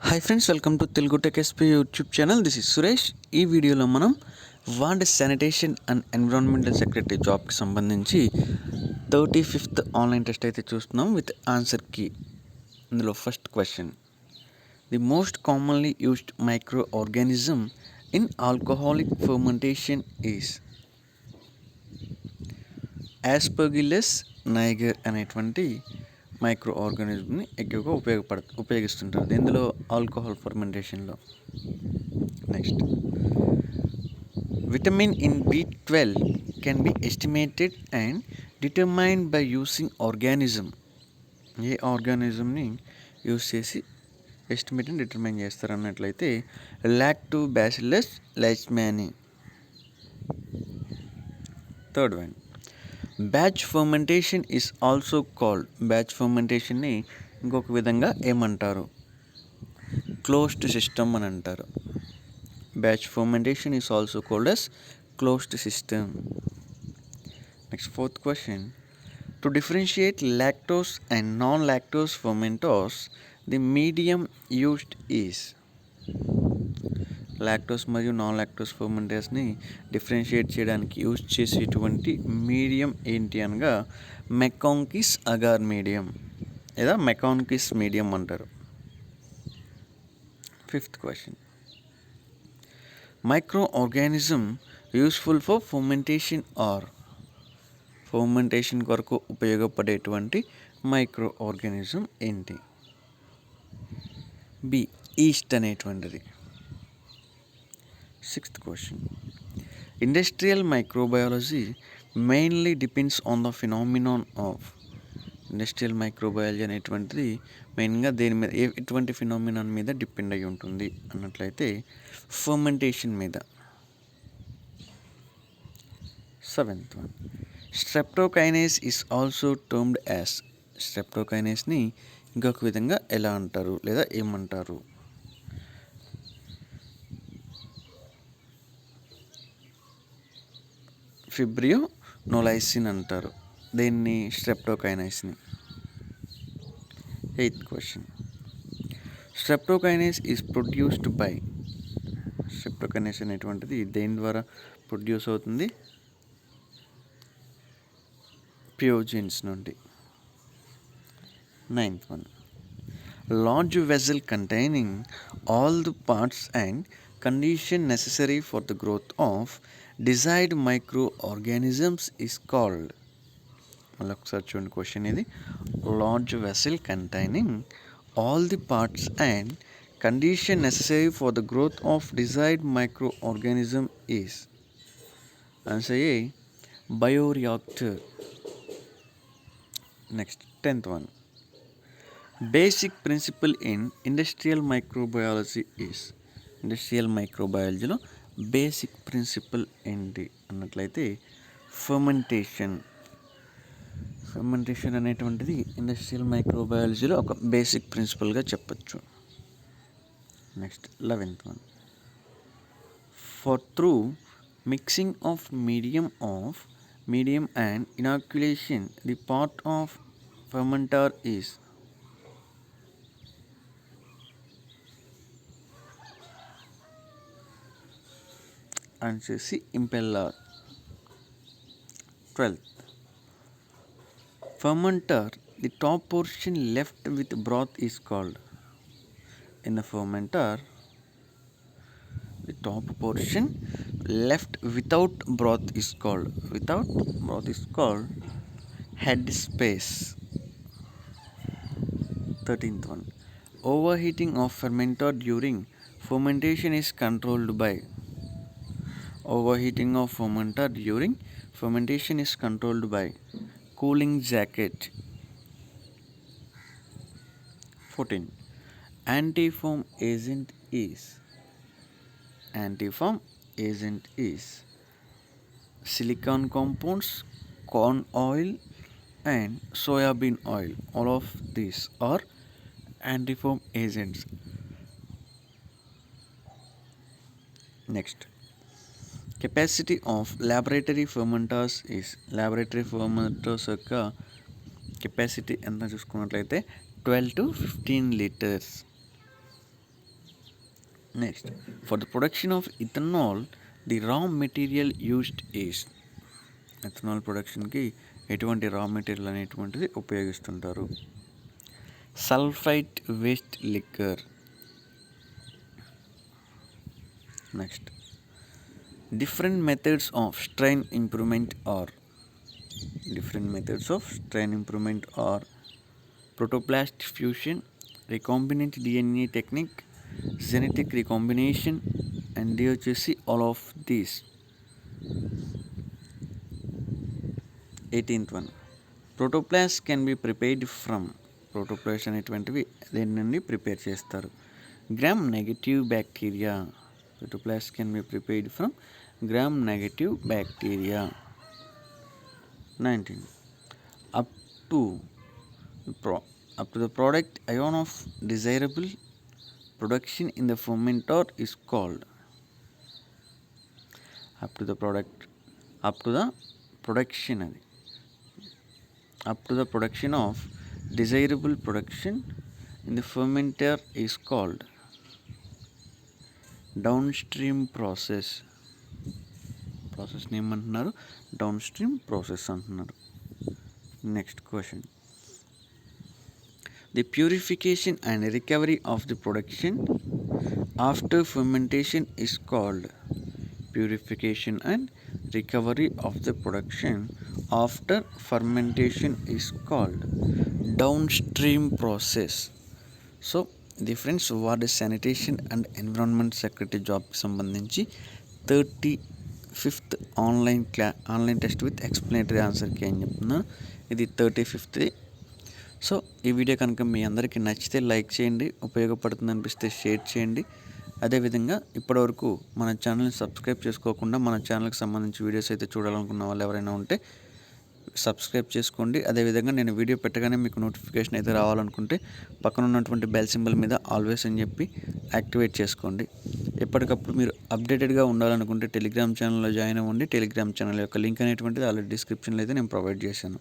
Hi friends, welcome to Telugu tech SP YouTube channel. This is Suresh. ఈ వీడియోలో మనం world sanitation and environmental secretary జాబ్కి సంబంధించి 35th ఆన్లైన్ టెస్ట్ అయితే చూస్తున్నాం విత్ ఆన్సర్ కీ. ఇందులో first question: the most commonly used microorganism in alcoholic fermentation is Aspergillus niger అనేటువంటి మైక్రో ఆర్గానిజంని ఎక్కువగా ఉపయోగిస్తుంటారు ఇందులో ఆల్కహాల్ ఫర్మెంటేషన్లో. Next, vitamin in B12 can be estimated and determined by using organism. ఏ ఆర్గానిజంని యూస్ చేసి ఎస్టిమేట్ అండ్ డిటర్మైన్ చేస్తారు అన్నట్లయితే Lactobacillus leichmannii. Third one, batch fermentation is also called. Batch ఫర్మెంటేషన్ని ఇంకొక విధంగా ఏమంటారు? క్లోజ్డ్ సిస్టమ్ అని అంటారు. Batch fermentation is also called as closed system. Next, fourth question: to differentiate lactose and non lactose fermenters the medium used is. Lactose మరియు non lactose ఫర్మెంటర్స్ని differentiate చేయడానికి use చేసేటువంటి మీడియం ఏంటి అనగా మెకాంకిస్ అగార్ మీడియం లేదా MacConkey's medium అంటారు. Fifth question: microorganism useful for fermentation are. Fermentation కొరకు ఉపయోగపడేటువంటి మైక్రో ఆర్గానిజం ఏంటి? బి, ఈస్ట్ అనేటువంటిది. Sixth question: industrial microbiology mainly depends on the phenomenon of. Industrial microbiology అనేటువంటిది మెయిన్గా దేని మీద, ఎటువంటి ఫినామినాన్ మీద డిపెండ్ అయి ఉంటుంది అన్నట్లయితే ఫర్మెంటేషన్ మీద. Seventh one, streptokinase is also termed as. స్ట్రెప్టోకైనేస్ని ఇంకొక విధంగా ఎలా అంటారు లేదా ఏమంటారు? ఫిబ్రియో నోలైసిన్ అంటారు దీన్ని, స్ట్రెప్టోకైనేస్ని. Eighth question: streptokinase is produced by. Streptokinase అనేటువంటిది దేని ద్వారా ప్రొడ్యూస్ అవుతుంది? ప్యూజిన్స్ నుండి. Ninth one, large vessel containing all the parts and condition necessary for the growth of desired microorganisms is called. మళ్ళీ ఒకసారి చూడండి క్వశ్చన్ ఇది. Large vessel containing all the parts and condition necessary for the growth of desired microorganism is. Answer A, bioreactor. Next, 10th one, basic principle in industrial microbiology is. Industrial మైక్రోబయాలజీలో basic principle ఏంటి అన్నట్లయితే fermentation. Fermentation అనేటువంటిది industrial మైక్రోబయాలజీలో ఒక basic ప్రిన్సిపల్గా చెప్పచ్చు. Next, 11th one, for thorough mixing of medium and inoculation the part of fermenter is. Answer C, impeller. 12th, fermenter, the top portion left with broth is called. In the fermenter, the top portion left without broth is called. Without broth is called head space. 13th one, overheating of fermenter during fermentation is controlled by. Overheating of fermenter during fermentation is controlled by cooling jacket. 14, antifoam agent is. Antifoam agent is silicon compounds, corn oil and soybean oil. All of these are antifoam agents. Next, capacity of laboratory fermenters is. Laboratory fermenters యొక్క capacity ఎంత చూసుకున్నట్లయితే 12 to 15 litres. Next, for the production of ethanol, the raw material used is ethanol ప్రొడక్షన్కి ఎటువంటి raw material అనేటువంటిది ఉపయోగిస్తుంటారు. Sulphite waste liquor. Next, different methods of strain improvement are protoplast fusion, recombinant DNA technique, genetic recombination, and all of these. 18th one, protoplast can be prepared from protoplast అనేటువంటివి దేని నుండి prepare చేస్తారు. gram negative bacteria. Protoplast can be prepared from gram negative bacteria. 19, up to the product ion of desirable production in the fermenter is called. Up to the production of desirable production in the fermenter is called downstream process. Name అంటున్నారు downstream process అంటున్నారు. Next question, the purification and recovery of the production after fermentation is called. Purification and recovery of the production after fermentation is called downstream process. So ఇది friends ward sanitation and environment secretary జాబ్కి సంబంధించి 35th online test with explanatory ఆన్సర్కి అని చెప్తున్నాను. ఇది 35th. So ఈ video కనుక మీ అందరికీ నచ్చితే లైక్ చేయండి, ఉపయోగపడుతుంది అనిపిస్తే షేర్ చేయండి. అదేవిధంగా ఇప్పటివరకు మన ఛానల్ని సబ్స్క్రైబ్ చేసుకోకుండా మన ఛానల్కి సంబంధించి వీడియోస్ అయితే చూడాలనుకున్న వాళ్ళు ఎవరైనా ఉంటే సబ్స్క్రైబ్ చేసుకోండి. అదేవిధంగా నేను వీడియో పెట్టగానే మీకు నోటిఫికేషన్ అయితే రావాలనుకుంటే పక్కన ఉన్నటువంటి బెల్ సింబల్ మీద ఆల్వేస్ అని చెప్పి యాక్టివేట్ చేసుకోండి. ఎప్పటికప్పుడు మీరు అప్డేటెడ్గా ఉండాలనుకుంటే టెలిగ్రామ్ ఛానల్లో జాయిన్ అవ్వండి. టెలిగ్రామ్ ఛానల్ యొక్క లింక్ అనేటువంటిది ఆల్రెడీ డిస్క్రిప్షన్లో అయితే నేను ప్రొవైడ్ చేశాను.